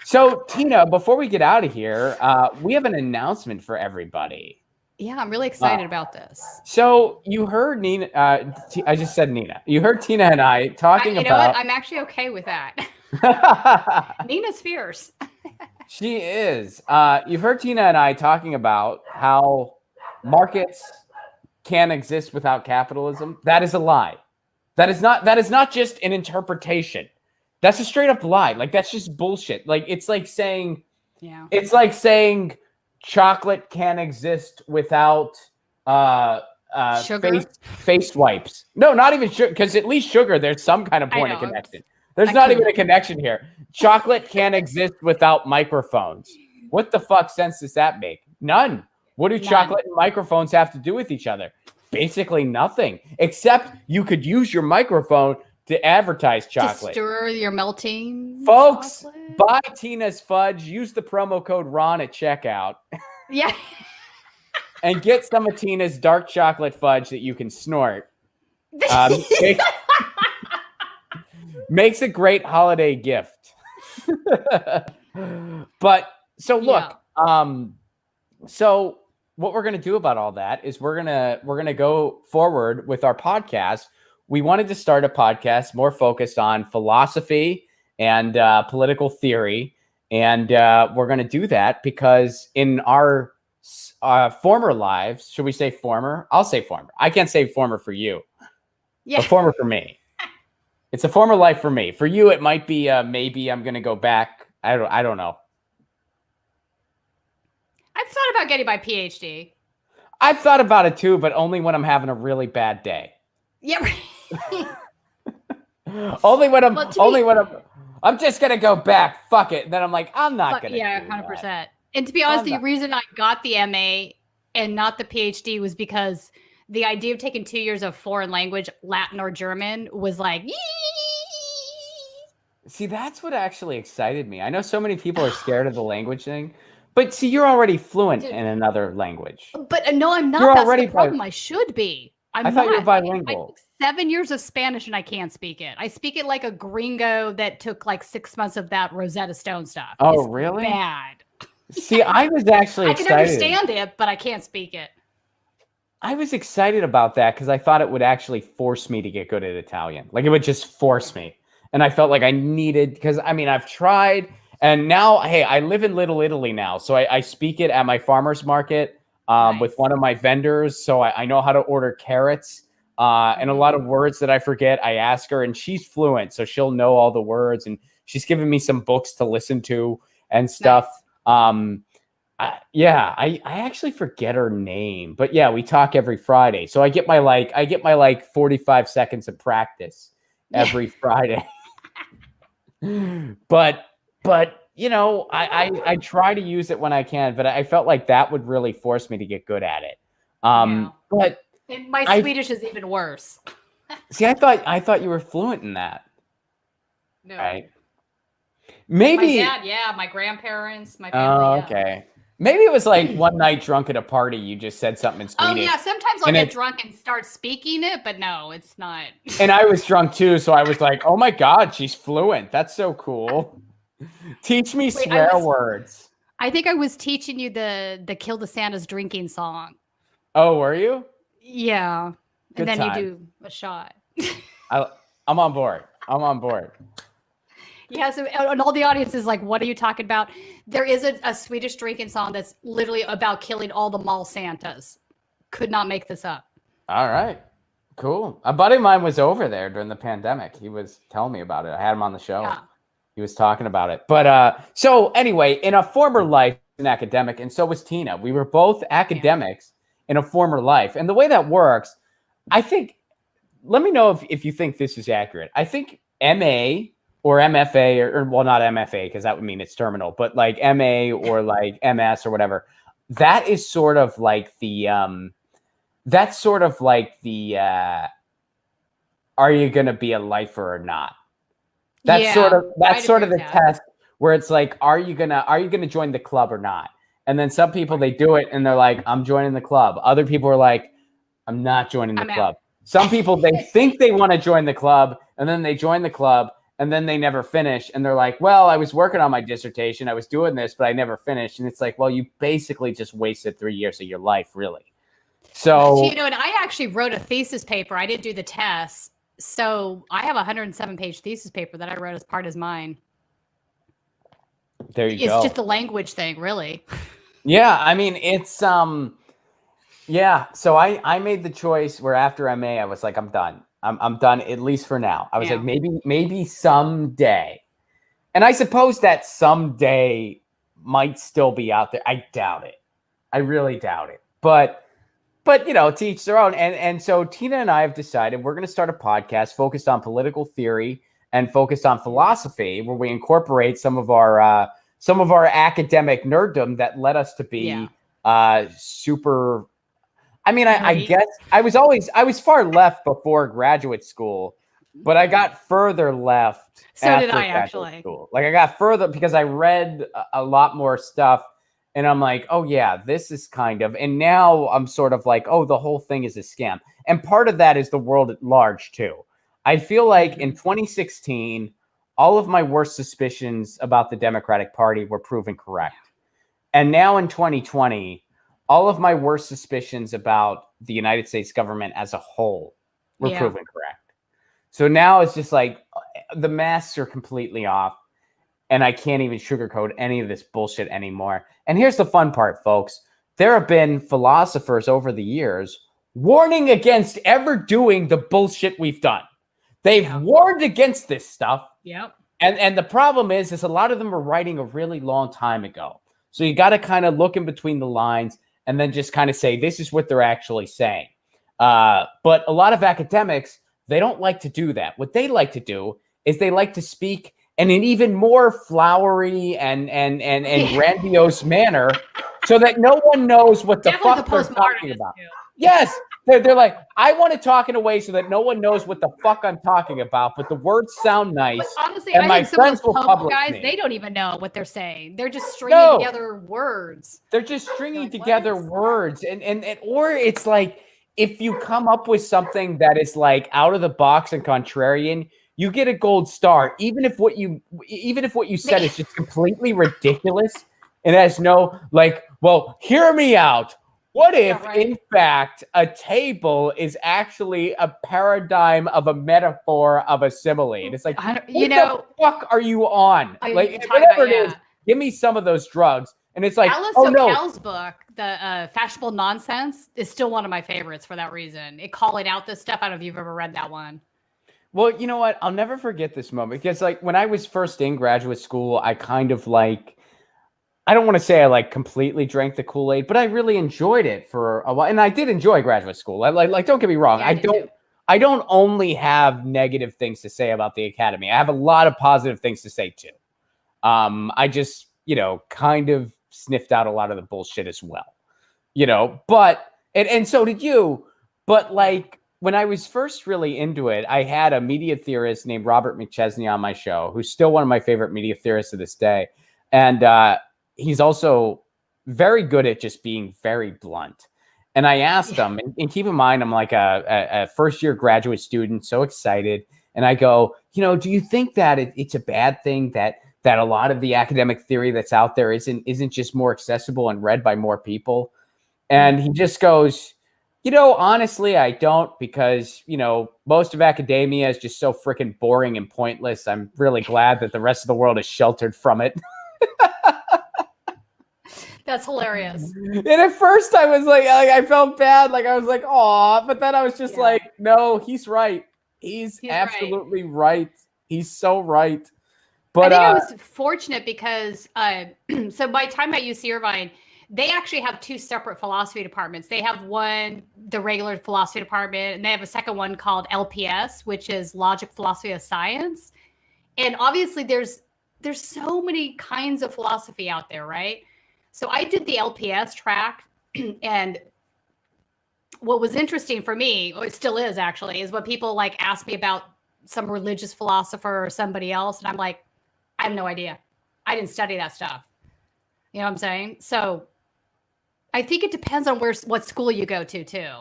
So, Tina, before we get out of here, we have an announcement for everybody. Yeah, I'm really excited about this. So you heard Nina. I just said Nina. You heard Tina and I talking you about. You know what? I'm actually okay with that. Nina's fierce. She is. You've heard Tina and I talking about how markets can't exist without capitalism. That is a lie. That is not just an interpretation. That's a straight up lie. Like, that's just bullshit. Like, it's like saying, it's like saying chocolate can't exist without face wipes. No, not even sugar, because at least sugar, there's some kind of point of connection. There's not even a connection here. Chocolate can't exist without microphones. What the fuck sense does that make? None. What do chocolate and microphones have to do with each other? Basically nothing, except you could use your microphone to advertise chocolate. To stir your melting Folks, chocolate. Buy Tina's fudge. Use the promo code Ron at checkout. Yeah. And get some of Tina's dark chocolate fudge that you can snort. Makes a great holiday gift. But so look, so what we're gonna do about all that is we're gonna go forward with our podcast. We wanted to start a podcast more focused on philosophy and political theory, and we're gonna do that because in our former lives, should we say former? I'll say former. I can't say former for you. Yeah. But former for me. It's a former life for me. For you, it might be maybe I'm gonna go back. I don't know. I've thought about getting my PhD. I've thought about it too, but only when I'm having a really bad day. Yeah. only when I'm just gonna go back. Fuck it. And then I'm like, I'm not gonna. Yeah, 100%. And to be honest, the reason I got the MA and not the PhD was because the idea of taking 2 years of foreign language, Latin or German, was like, yee! See, that's what actually excited me. I know so many people are scared of the language thing, but see, you're already fluent in another language. But no, I'm not. That's the problem. I should be. I thought you were bilingual. 7 years of Spanish and I can't speak it. I speak it like a gringo that took like 6 months of that Rosetta Stone stuff. Oh, it's really? Bad. See, I was actually excited. I can understand it, but I can't speak it. I was excited about that because I thought it would actually force me to get good at Italian. Like, it would just force me. And I felt like I needed, because I mean, I've tried, and now, hey, I live in Little Italy now. So I speak it at my farmer's market with one of my vendors. So I know how to order carrots and a lot of words that I forget. I ask her, and she's fluent. So she'll know all the words, and she's given me some books to listen to and stuff. Nice. I actually forget her name, but yeah, we talk every Friday. So I get my 45 seconds of practice every Friday. But you know, I try to use it when I can, but I felt like that would really force me to get good at it. But and my Swedish is even worse. See, I thought you were fluent in that. No. Right. Maybe my dad, my grandparents, my family. Oh, okay. Maybe it was like one night drunk at a party, you just said something in Swedish. Oh yeah, sometimes I'll get drunk and start speaking it, but no, it's not. And I was drunk too, so I was like, oh my God, she's fluent. That's so cool. Teach me swear words. I think I was teaching you the Kill the Santas drinking song. Oh, were you? Yeah. Good and then time. You do a shot. I'm on board. Yeah, so and all the audience is like, what are you talking about? There is a Swedish drinking song that's literally about killing all the mall Santas. Could not make this up. All right. Cool. A buddy of mine was over there during the pandemic. He was telling me about it. I had him on the show. Yeah. He was talking about it. But so anyway, in a former life, an academic, and so was Tina. We were both academics in a former life. And the way that works, I think, let me know if you think this is accurate. I think MA or MFA, or well, not MFA, because that would mean it's terminal, but like MA or like MS or whatever, that is sort of like the, are you going to be a lifer or not? That's sort of the test where it's like, are you gonna join the club or not? And then some people, they do it and they're like, I'm joining the club. Other people are like, I'm not joining the club. Some people, they think they want to join the club, and then they join the club, and then they never finish. And they're like, well, I was working on my dissertation. I was doing this, but I never finished. And it's like, well, you basically just wasted 3 years of your life, really. So, you know, and I actually wrote a thesis paper. I didn't do the test. So I have a 107-page thesis paper that I wrote as part of mine. There you go. It's just a language thing, really. Yeah. I mean, it's, yeah. So I made the choice where after MA, I was like, I'm done. I'm done, at least for now. I was like, maybe someday. And I suppose that someday might still be out there. I doubt it. I really doubt it. But you know, to each their own. And so Tina and I have decided we're going to start a podcast focused on political theory and focused on philosophy, where we incorporate some of our academic nerddom that led us to be super. I mean, I guess I was far left before graduate school, but I got further left. So did I, actually. School. Like I got further because I read a lot more stuff. And I'm like, oh, yeah, this is kind of. And now I'm sort of like, oh, the whole thing is a scam. And part of that is the world at large, too. I feel like in 2016, all of my worst suspicions about the Democratic Party were proven correct. And now in 2020, all of my worst suspicions about the United States government as a whole were proven correct. So now it's just like the masks are completely off. And I can't even sugarcoat any of this bullshit anymore. And here's the fun part, folks. There have been philosophers over the years warning against ever doing the bullshit we've done. They've warned against this stuff. Yep. And the problem is a lot of them are writing a really long time ago. So you got to kind of look in between the lines and then just kind of say, this is what they're actually saying. But a lot of academics, they don't like to do that. What they like to do is they like to speak in an even more flowery and grandiose manner, so that no one knows what the fuck they're talking about. Yes, they're like, I want to talk in a way so that no one knows what the fuck I'm talking about, but the words sound nice. But honestly, and I think some of those pub guys, they don't even know what they're saying. They're just stringing together words. They're just stringing together words, and or it's like if you come up with something that is like out of the box and contrarian, you get a gold star, even if what you said is just completely ridiculous and has no, like, well, hear me out. What if, in fact, a table is actually a paradigm of a metaphor of a simile? And it's like, what the fuck are you on? Like, whatever it is, give me some of those drugs. And it's like, Alice O'Kell's book, the Fashionable Nonsense, is still one of my favorites for that reason. It calling out this stuff. I don't know if you've ever read that one. Well, you know what? I'll never forget this moment because, like, when I was first in graduate school, I kind of like, I don't want to say I like completely drank the Kool-Aid, but I really enjoyed it for a while. And I did enjoy graduate school. Like, don't get me wrong. Yeah, I don't only have negative things to say about the academy. I have a lot of positive things to say too. I just, kind of sniffed out a lot of the bullshit as well, but, and so did you, but like, when I was first really into it, I had a media theorist named Robert McChesney on my show, who's still one of my favorite media theorists to this day. And he's also very good at just being very blunt. And I asked him, and keep in mind, I'm like a first-year graduate student, so excited. And I go, do you think that it's a bad thing that a lot of the academic theory that's out there isn't just more accessible and read by more people? And he just goes, honestly, I don't, because, most of academia is just so freaking boring and pointless. I'm really glad that the rest of the world is sheltered from it. That's hilarious. And at first I was like I felt bad. Like I was like, aw, but then I was just like, no, he's right. He's absolutely right. He's so right. But I think I was fortunate because, so my time at UC Irvine, they actually have two separate philosophy departments. They have one, the regular philosophy department, and they have a second one called LPS, which is Logic, Philosophy of Science. And obviously there's so many kinds of philosophy out there, right? So I did the LPS track, and what was interesting for me, or it still is actually, is when people like ask me about some religious philosopher or somebody else, and I'm like, I have no idea. I didn't study that stuff. You know what I'm saying? So I think it depends on what school you go to too.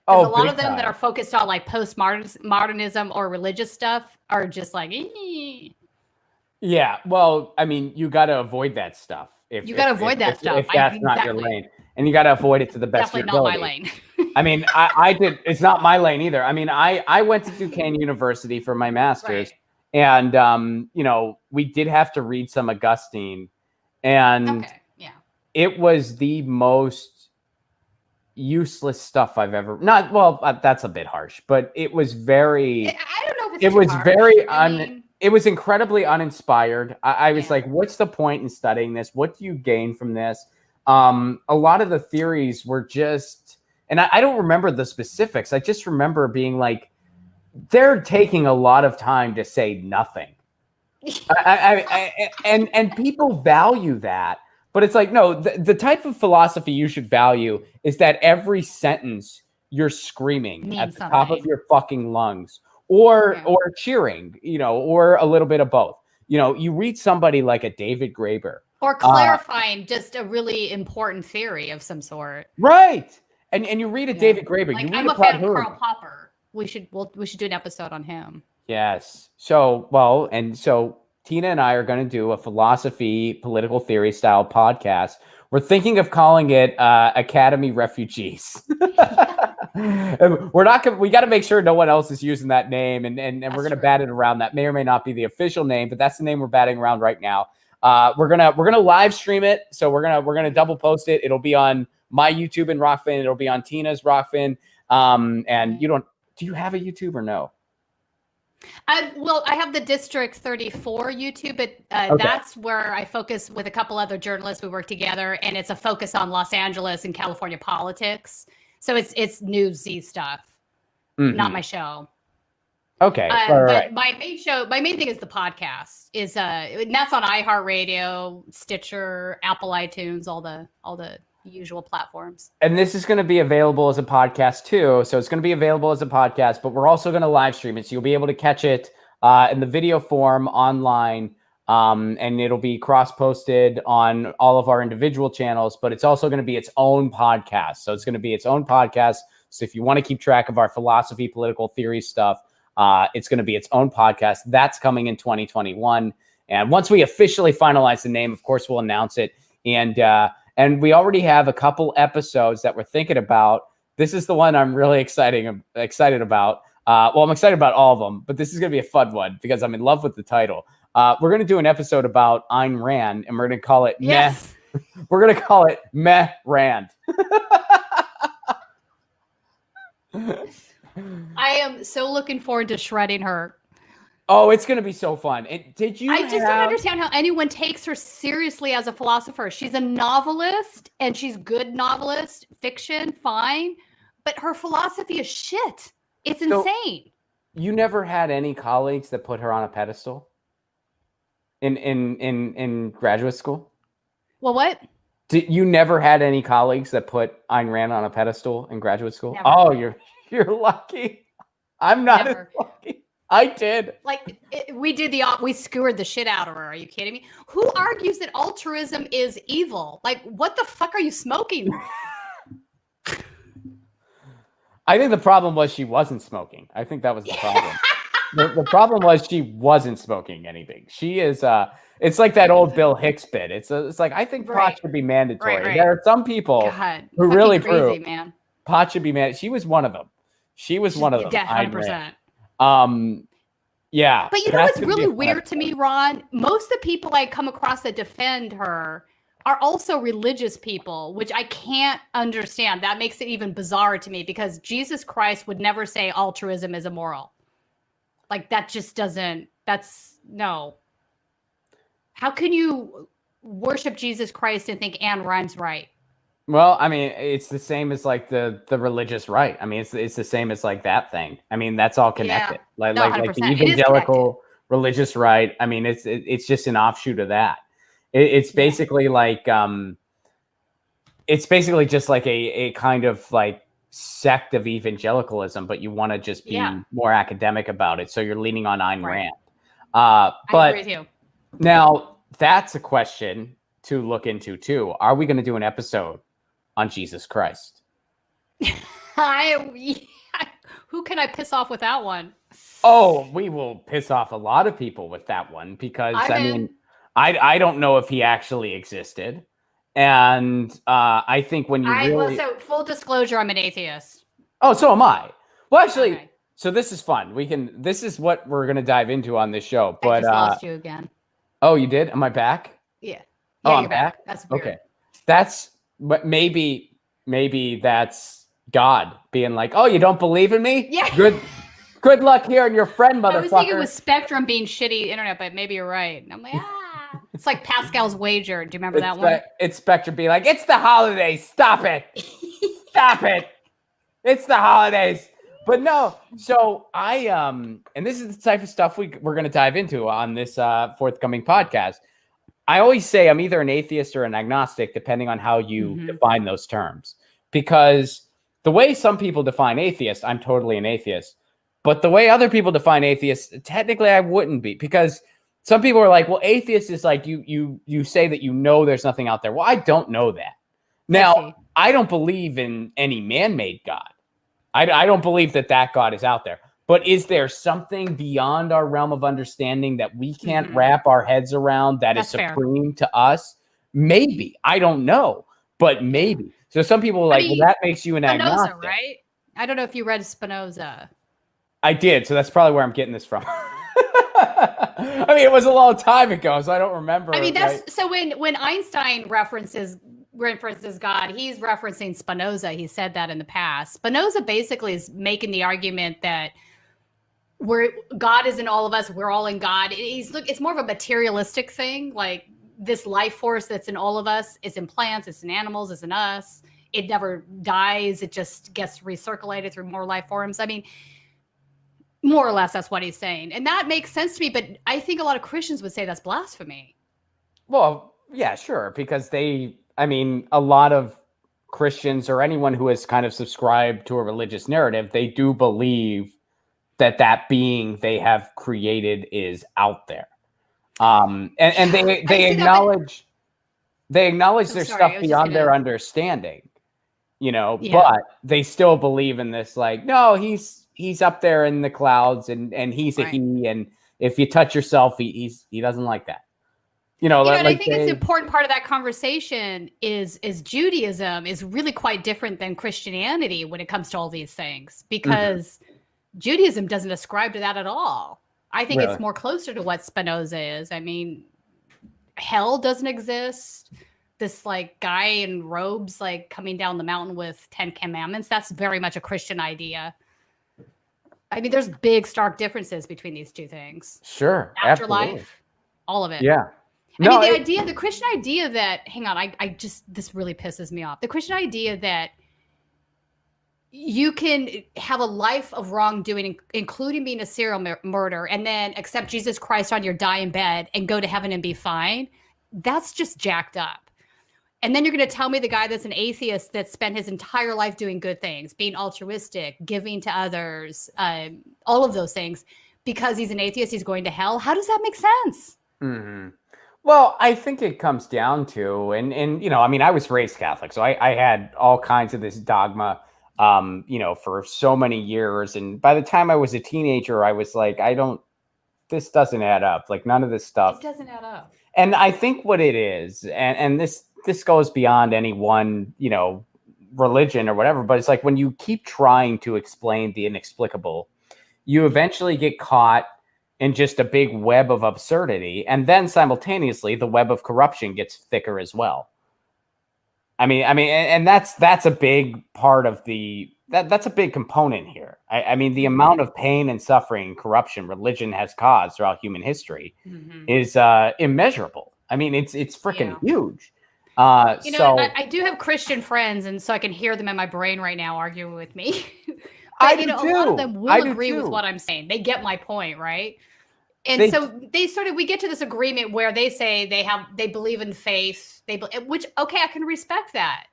Because Oh, a lot big of them that time. are focused on like postmodernism or religious stuff are just like, Yeah, well, I mean, you got to avoid that stuff you got to avoid that stuff. if that's not your Exactly. lane, and you got to avoid it to the best of your Definitely not my ability. lane. I mean, I did. It's not my lane either. I mean, I went to Duquesne University for my master's, Right. and you know, we did have to read some Augustine, and Okay. Yeah. it was the most useless stuff I've ever. Not well, that's a bit harsh, but it was very. I don't know if It it's too was harsh. very I mean, it was incredibly uninspired. I was yeah. like, what's the point in studying this? What do you gain from this? A lot of the theories were just, and I don't remember the specifics. I just remember being like, they're taking a lot of time to say nothing. And people value that, but it's like, no, the type of philosophy you should value is that every sentence you're screaming Means at the top of something. your fucking lungs, or Yeah. or cheering, you know, or a little bit of both. You know, you read somebody like a David Graeber, Or clarifying just a really important theory of some sort. right? And you read a Yeah. David Graeber, Like, you read I'm a about fan of who? Karl Popper. We should do an episode on him. Yes. So Tina and I are going to do a philosophy, political theory style podcast. We're thinking of calling it Academy Refugees. We're not. We got to make sure no one else is using that name, and we're going to bat it around. That may or may not be the official name, but that's the name we're batting around right now. We're gonna live stream it, so we're gonna double post it. It'll be on my YouTube and Rockfin. It'll be on Tina's Rockfin. And do you have a YouTube or no? I have the District 34 YouTube, but that's where I focus with a couple other journalists. We work together, and it's a focus on Los Angeles and California politics. So it's newsy stuff, not my show. Okay, but my main thing is the podcast. And that's on iHeartRadio, Stitcher, Apple iTunes, all the usual platforms. And this is going to be available as a podcast too. So it's going to be available as a podcast, but we're also going to live stream it. So you'll be able to catch it in the video form online. And it'll be cross-posted on all of our individual channels, but it's also going to be its own podcast. So it's going to be its own podcast. So if you want to keep track of our philosophy, political theory stuff, it's going to be its own podcast. That's coming in 2021. And once we officially finalize the name, of course, we'll announce it. And we already have a couple episodes that we're thinking about. This is the one I'm really excited about. Well, I'm excited about all of them, but this is going to be a fun one because I'm in love with the title. We're going to do an episode about Ayn Rand, and we're going to call it Meh. We're going to call it Meh Rand. I am so looking forward to shredding her. Oh, it's going to be so fun. I just don't understand how anyone takes her seriously as a philosopher. She's a novelist, and she's good novelist, fiction, fine. But her philosophy is shit. It's insane. You never had any colleagues that put her on a pedestal in graduate school? Well, what? You never had any colleagues that put Ayn Rand on a pedestal in graduate school? Never. Oh, you're lucky. I'm not as lucky. I did. Like we skewered the shit out of her. Are you kidding me? Who argues that altruism is evil? Like, what the fuck are you smoking? I think the problem was she wasn't smoking. I think that was the problem. The problem was she wasn't smoking anything. She is it's like that old Bill Hicks bit. It's like, I think pot should be mandatory. Right. There are some people who really prove pot should be mandatory. She was one of them. She's one of them. 100%. Yeah. But you know what's really weird to me, Ron? Most of the people I come across that defend her are also religious people, which I can't understand. That makes it even bizarre to me because Jesus Christ would never say altruism is immoral. Like, that just doesn't, no. How can you worship Jesus Christ and think Ayn Rand's right? Well, I mean, it's the same as like the religious right. I mean, it's the same as like that thing. I mean, that's all connected. Yeah. Like the evangelical religious right. I mean, it's just an offshoot of that. It's basically like it's basically just like a kind of like sect of evangelicalism, but you want to just be more academic about it. So you're leaning on Ayn Rand. I agree with you. Now that's a question to look into too. Are we going to do an episode on Jesus Christ? Who can I piss off with that one? Oh, we will piss off a lot of people with that one because I don't know if he actually existed, and I think when you really so full disclosure, I'm an atheist. oh, so am I. Well, actually, Okay. so this is fun. This is what we're gonna dive into on this show. I But just lost you again. oh, you did? Am I back? Yeah. Oh, Yeah, I'm you're back. That's weird. Okay, that's but maybe that's God being like, oh, you don't believe in me? Yeah. Good luck here and your friend, motherfucker. I was thinking it was Spectrum being shitty internet, but maybe you're right. And I'm like, it's like Pascal's Wager. Do you remember that one? It's Spectrum being like, it's the holidays. Stop it. Stop it. It's the holidays. But no, so and this is the type of stuff we're going to dive into on this forthcoming podcast. I always say I'm either an atheist or an agnostic, depending on how you define those terms. Because the way some people define atheist, I'm totally an atheist. But the way other people define atheist, technically I wouldn't be. Because some people are like, well, atheist is like you say that you know there's nothing out there. Well, I don't know that. Now, I don't believe in any man-made God. I don't believe that God is out there. But is there something beyond our realm of understanding that we can't wrap our heads around that is supreme to us? Maybe. I don't know, but maybe. So some people are like, well, that makes you an agnostic. Right? I don't know if you read Spinoza. I did. So that's probably where I'm getting this from. I mean, it was a long time ago, so I don't remember. I mean, so when Einstein references God, he's referencing Spinoza. He said that in the past. Spinoza basically is making the argument that God is in all of us. We're all in God. It's more of a materialistic thing. Like this life force that's in all of us is in plants, it's in animals, it's in us. It never dies. It just gets recirculated through more life forms. I mean, more or less, that's what he's saying. And that makes sense to me. But I think a lot of Christians would say that's blasphemy. Well, yeah, sure. Because a lot of Christians or anyone who has kind of subscribed to a religious narrative, they do believe that being they have created is out there. And they acknowledge there's stuff beyond their understanding, but they still believe in this, like, no, he's up there in the clouds and he's a he, and if you touch yourself, he doesn't like that. And I think it's an important part of that conversation is Judaism is really quite different than Christianity when it comes to all these things, because Judaism doesn't ascribe to that at all. I think it's more closer to what Spinoza is. I mean, hell doesn't exist. This like guy in robes like coming down the mountain with 10 commandments, that's very much a Christian idea. I mean, there's big stark differences between these two things. Sure. Afterlife, absolutely. all of it. Yeah. The Christian idea that, hang on, this really pisses me off. The Christian idea that you can have a life of wrongdoing, including being a serial murderer, and then accept Jesus Christ on your dying bed and go to heaven and be fine. That's just jacked up. And then you're going to tell me the guy that's an atheist that spent his entire life doing good things, being altruistic, giving to others, all of those things, because he's an atheist, he's going to hell. How does that make sense? Mm-hmm. Well, I think it comes down to, and I was raised Catholic, so I had all kinds of this dogma, for so many years. And by the time I was a teenager, I was like, this doesn't add up. Like none of this stuff. It doesn't add up. And I think what it is, and this goes beyond any one, religion or whatever, but it's like when you keep trying to explain the inexplicable, you eventually get caught in just a big web of absurdity. And then simultaneously, the web of corruption gets thicker as well. I mean, and that's a big part of that's a big component here. I mean, the amount of pain and suffering and corruption religion has caused throughout human history is immeasurable. I mean, it's freaking huge. I do have Christian friends, and so I can hear them in my brain right now arguing with me. But, a lot of them will agree with what I'm saying. They get my point, right? And we get to this agreement where they say they believe in faith, which, okay, I can respect that.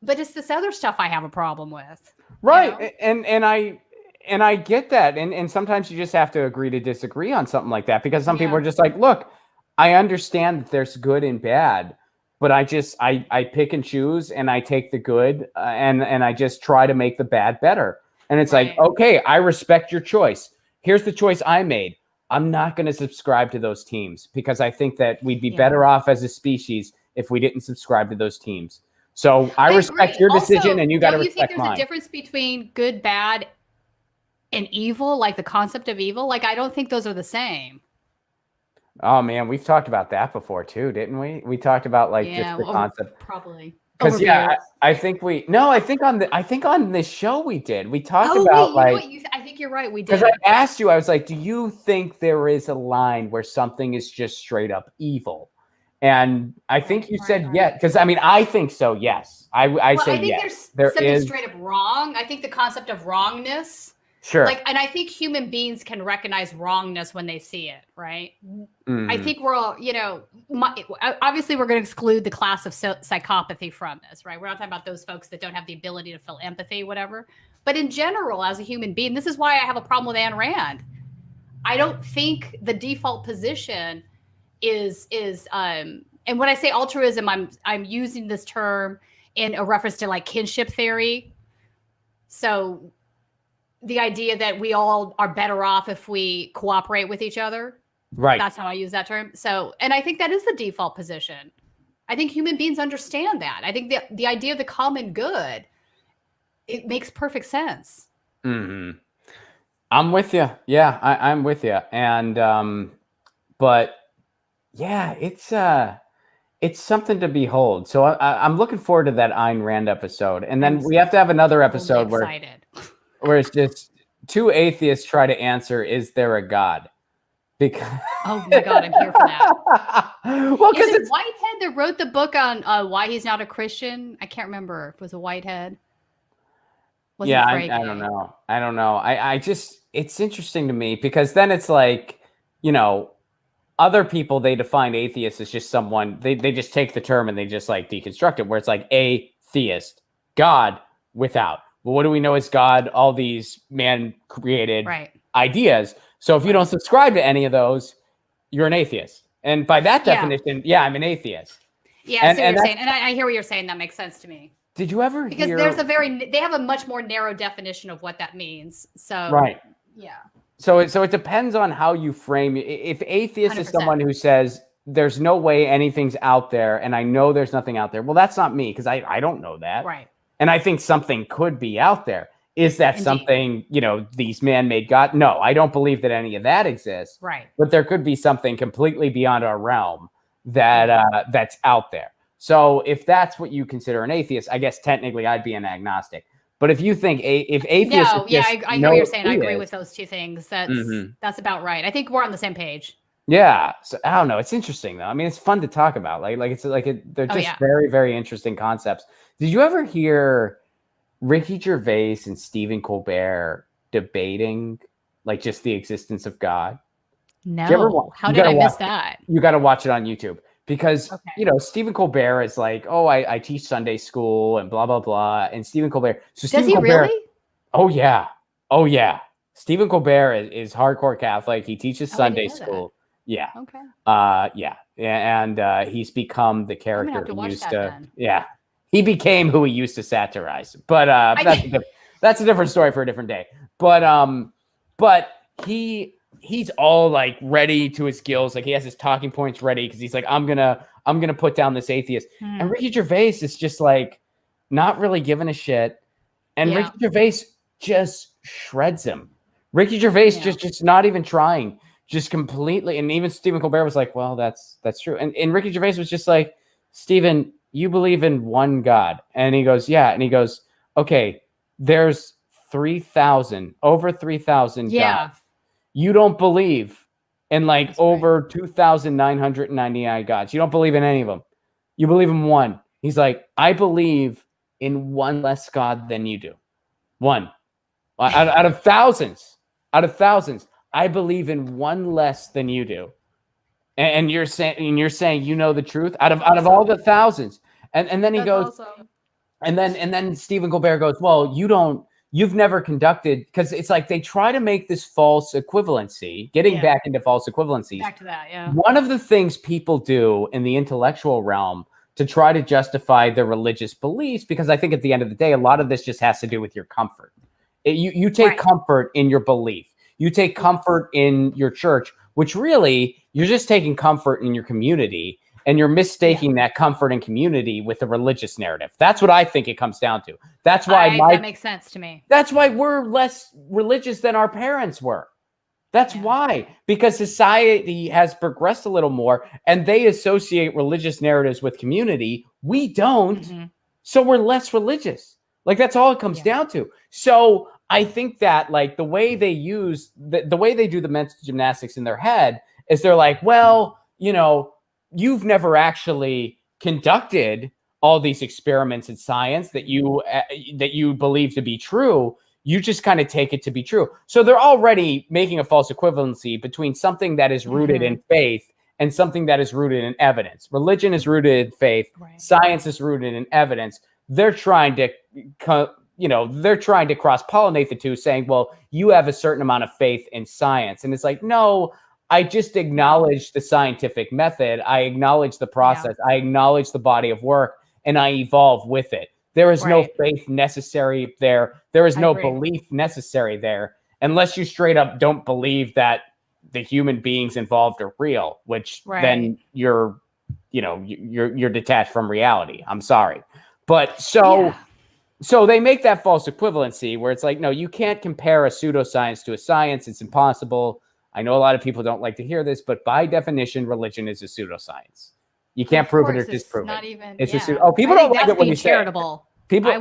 But it's this other stuff I have a problem with. Right. And I get that. And sometimes you just have to agree to disagree on something like that, because some people are just like, look, I understand that there's good and bad, but I pick and choose, and I take the good, and I just try to make the bad better. And it's like, okay, I respect your choice. Here's the choice I made. I'm not going to subscribe to those teams because I think that we'd be better off as a species if we didn't subscribe to those teams. So I respect your decision, and you got to respect mine. Don't you think there's a difference between good, bad, and evil? Like the concept of evil? Like, I don't think those are the same. Oh man, we've talked about that before too, didn't we? We talked about like just the concept. Probably. Because I think on this show we did. We talked about I think you're right. We did. Because I asked you, I was like, do you think there is a line where something is just straight up evil? And I think you said yes. Because I mean, I think so. Yes, I say yes. There's something straight up wrong. I think the concept of wrongness. Sure. And I think human beings can recognize wrongness when they see it, right? I think we're all, obviously we're going to exclude the class of psychopathy from this, right? We're not talking about those folks that don't have the ability to feel empathy, whatever. But in general, as a human being, this is why I have a problem with Ayn Rand. I don't think the default position is and when I say altruism, I'm using this term in a reference to like kinship theory. So the idea that we all are better off if we cooperate with each other. Right. That's how I use that term. So, and I think that is the default position. I think human beings understand that. I think the idea of the common good, it makes perfect sense. Mm-hmm. I'm with you. Yeah, I'm with you. And, but yeah, it's something to behold. So I'm looking forward to that Ayn Rand episode. And then we have to have another episode where it's just two atheists try to answer, is there a God? Because oh my God, I'm here for that. Well, because it's Whitehead that wrote the book on why he's not a Christian. I can't remember if it was a Whitehead. I don't know. I just, it's interesting to me because then it's like, other people, they define atheist as just someone, they just take the term and they just like deconstruct it, where it's like atheist, God without. Well, what do we know is God? All these man-created ideas. So if you don't subscribe to any of those, you're an atheist. And by that definition, I'm an atheist. Yeah, I see what you're saying. And I hear what you're saying. That makes sense to me. Did you ever hear? Because they have a much more narrow definition of what that means. So yeah. So it depends on how you frame it. If atheist 100%. Is someone who says there's no way anything's out there, and I know there's nothing out there. Well, that's not me because I don't know that. Right. And I think something could be out there. Is that something, these man-made God? No, I don't believe that any of that exists. Right. But there could be something completely beyond our realm that that's out there. So if that's what you consider an atheist, I guess technically I'd be an agnostic. But if you think if atheists, I know what you're saying. I agree with those two things. That's about right. I think we're on the same page. Yeah. So I don't know. It's interesting though. I mean, it's fun to talk about. They're just very, very interesting concepts. Did you ever hear Ricky Gervais and Stephen Colbert debating like just the existence of God? No. How did I miss that? You got to watch it on YouTube because, Stephen Colbert is like, oh, I teach Sunday school and blah, blah, blah. And Stephen Colbert. So Does he really? Oh, yeah. Oh, yeah. Stephen Colbert is hardcore Catholic. He teaches Sunday school. Yeah. Okay. Yeah. And he's become the character who used to. Yeah. He became who he used to satirize. But that's a different story for a different day. But he's all like ready to his gills. Like he has his talking points ready because he's like, I'm gonna put down this atheist. And Ricky Gervais is just like not really giving a shit. And Ricky Gervais just shreds him. Ricky Gervais just not even trying. Just completely, and even Stephen Colbert was like, well, that's true. And Ricky Gervais was just like, Stephen, you believe in one God. And he goes, yeah. And he goes, okay, there's over 3,000 gods. You don't believe in like over 2,999 gods. You don't believe in any of them. You believe in one. He's like, I believe in one less God than you do. One. Out of thousands. I believe in one less than you do. And you're saying the truth out of all the thousands. And then he goes, awesome. and then Stephen Colbert goes, well, you've never conducted, because it's like they try to make this false equivalency, back into false equivalencies. Back to that, yeah. One of the things people do in the intellectual realm to try to justify their religious beliefs, because I think at the end of the day, a lot of this just has to do with your comfort. You take comfort in your belief. You take comfort in your church, which really you're just taking comfort in your community, and you're mistaking that comfort and community with a religious narrative. That's what I think it comes down to. That's why that makes sense to me. That's why we're less religious than our parents were. That's why, because society has progressed a little more and they associate religious narratives with community. We don't. So we're less religious. Like, that's all it comes down to. So I think that, like, the way they use the way they do the mental gymnastics in their head is they're like, well, you know, you've never actually conducted all these experiments in science that you believe to be true. You just kind of take it to be true. So they're already making a false equivalency between something that is rooted in faith and something that is rooted in evidence. Religion is rooted in faith. Science is rooted in evidence. They're trying to, they're trying to cross-pollinate the two, saying, well, you have a certain amount of faith in science. And it's like, no, I just acknowledge the scientific method. I acknowledge the process. I acknowledge the body of work, and I evolve with it. There is no faith necessary there. There is no belief necessary there, unless you straight up don't believe that the human beings involved are real, which then you're detached from reality. I'm sorry. But so they make that false equivalency where it's like, no, you can't compare a pseudoscience to a science. It's impossible. I know a lot of people don't like to hear this, but by definition, religion is a pseudoscience. You can't prove it or disprove it. It's just people don't like it when you say it. People,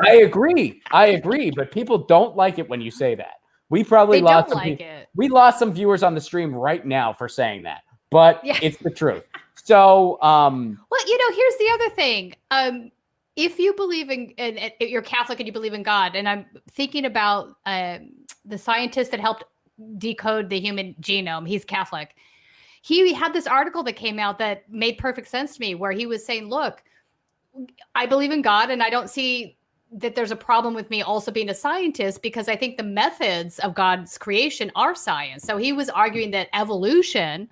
I agree, but people don't like it when you say that. We probably lost some we lost some viewers on the stream right now for saying that, but it's the truth. So, well, here's the other thing. If you believe in you're Catholic and you believe in God, and I'm thinking about the scientist that helped decode the human genome. He's Catholic. He had this article that came out that made perfect sense to me, where he was saying, look, I believe in God, and I don't see that there's a problem with me also being a scientist, because I think the methods of God's creation are science. So he was arguing that evolution,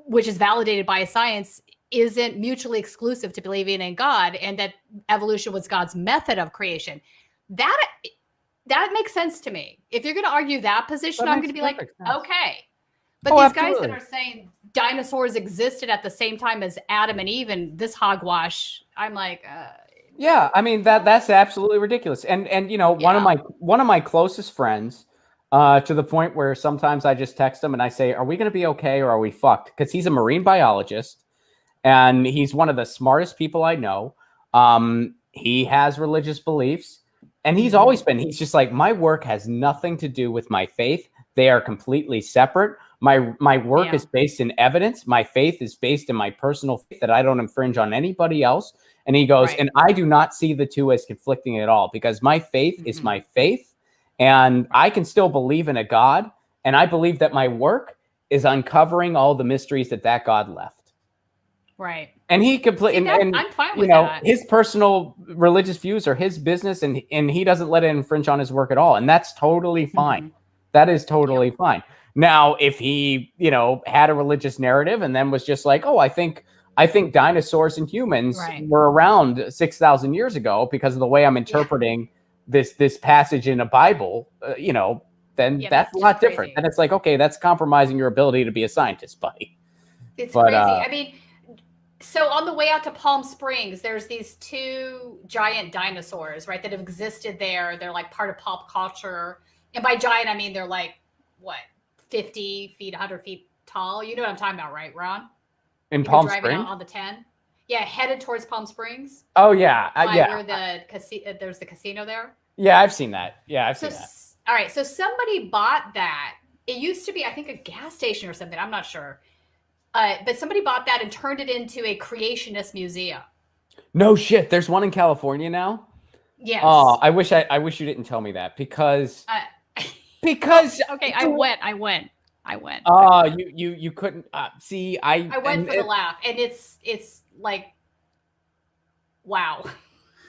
which is validated by science, isn't mutually exclusive to believing in God, and that evolution was God's method of creation. That makes sense to me. If you're going to argue that position, I'm going to be like, okay. But these guys that are saying dinosaurs existed at the same time as Adam and Eve and this hogwash, I'm like, yeah, I mean that's absolutely ridiculous. And one of my closest friends, to the point where sometimes I just text him and I say, are we going to be okay or are we fucked? Because he's a marine biologist and he's one of the smartest people I know. He has religious beliefs, and he's just like, my work has nothing to do with my faith. They are completely separate. My work is based in evidence. My faith is based in my personal faith that I don't infringe on anybody else. And he goes, and I do not see the two as conflicting at all, because my faith is my faith, and I can still believe in a God. And I believe that my work is uncovering all the mysteries that God left. Right. And he completely, I'm fine with that. His personal religious views are his business, and he doesn't let it infringe on his work at all. And that's totally fine. That is totally fine. Now, if he, had a religious narrative and then was just like, oh, I think dinosaurs and humans were around 6,000 years ago because of the way I'm interpreting this passage in a Bible, then that's a lot different. And it's like, okay, that's compromising your ability to be a scientist, buddy. It's crazy. I mean, so on the way out to Palm Springs, there's these two giant dinosaurs, right, that have existed there. They're like part of pop culture. And by giant, I mean, they're like, what, 50 feet, 100 feet tall? You know what I'm talking about, right, Ron? In Palm Springs? Driving out on the 10. Yeah, headed towards Palm Springs. Oh, yeah. Where there's the casino there. Yeah, I've seen that. Yeah, I've seen that. All right, so somebody bought that. It used to be, I think, a gas station or something. I'm not sure. But somebody bought that and turned it into a creationist museum. No shit. There's one in California now? Yes. Oh, I wish you didn't tell me that, because okay, I went. Oh, you couldn't see. I went for the laugh, and it's like, wow.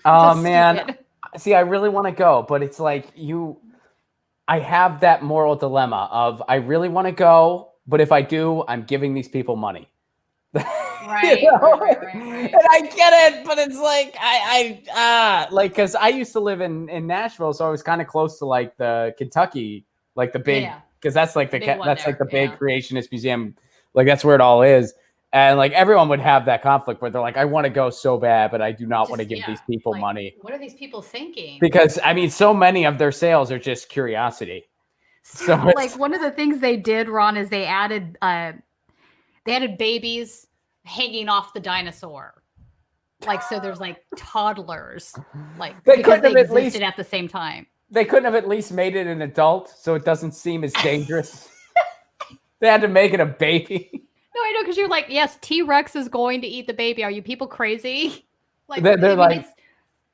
Oh man, see, I really want to go, but it's like I have that moral dilemma of I really want to go, but if I do, I'm giving these people money. Right, You know? right. And I get it, but it's like like because I used to live in Nashville, so I was kind of close to like the Kentucky, like the big, Yeah, because that's like the big one that's like there. the big Yeah. creationist museum, like that's where it all is. And like everyone would have that conflict where they're like, I want to go so bad, but I do not want to give these people like, money. what are these people thinking? Because I mean, so many of their sales are just curiosity. So like one of the things they did, Ron, is they added babies hanging off the dinosaur. Like, so there's like toddlers, like because they existed at the same time. They couldn't have at least made it an adult so it doesn't seem as dangerous. They had to make it a baby. No, I know, because you're like, yes, T-Rex is going to eat the baby. Are you people crazy? Like, they're like,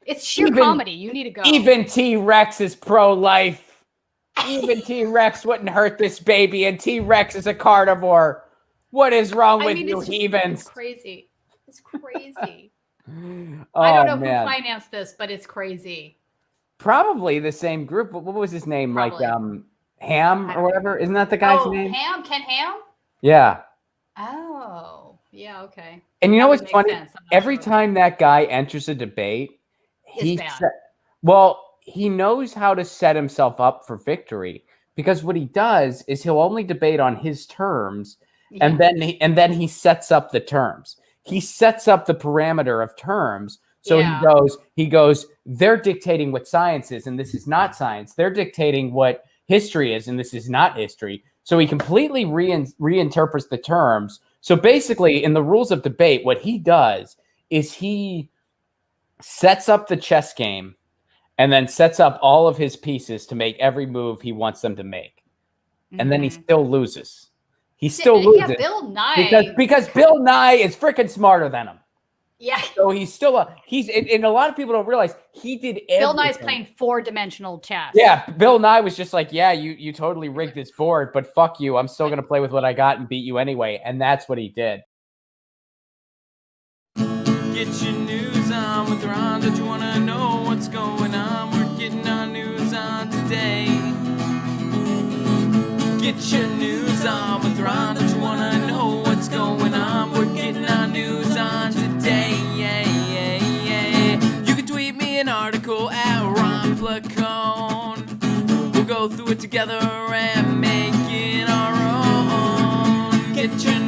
it's sheer comedy. You need to go. Even T-Rex is pro-life. Even T-Rex wouldn't hurt this baby, and T-Rex is a carnivore. What is wrong with you heathens? It's crazy. It's crazy. Oh, I don't know who financed this, but it's crazy. Probably the same group. What was his name? Probably. Like Ham or whatever. Isn't that the guy's name? Ham? Ken Ham? Yeah. Oh, yeah, okay. And you know what's funny? Every time that guy enters a debate, he knows how to set himself up for victory, because what he does is he'll only debate on his terms, and then he sets up the terms. He sets up the parameter of terms. So he goes, they're dictating what science is, and this is not science. They're dictating what history is, and this is not history. So he completely reinterprets the terms. So basically, in the rules of debate, what he does is he sets up the chess game and then sets up all of his pieces to make every move he wants them to make. And then he still loses. He still loses. Yeah, Bill Nye. Because Bill Nye is freaking smarter than him. Yeah. So he's still and a lot of people don't realize he did everything. Bill Nye's playing 4-dimensional chess. Yeah, Bill Nye was just like, yeah, you totally rigged this board, but fuck you. I'm still going to play with what I got and beat you anyway. And that's what he did. Get your news on with Ron. Don't you want to know what's going on? We're getting our news on today. Get your news on with Ron. Don't you want to know what's going on? We're getting our news on today. You can tweet me an article at Ron Placone. We'll go through it together and make it our own. Get your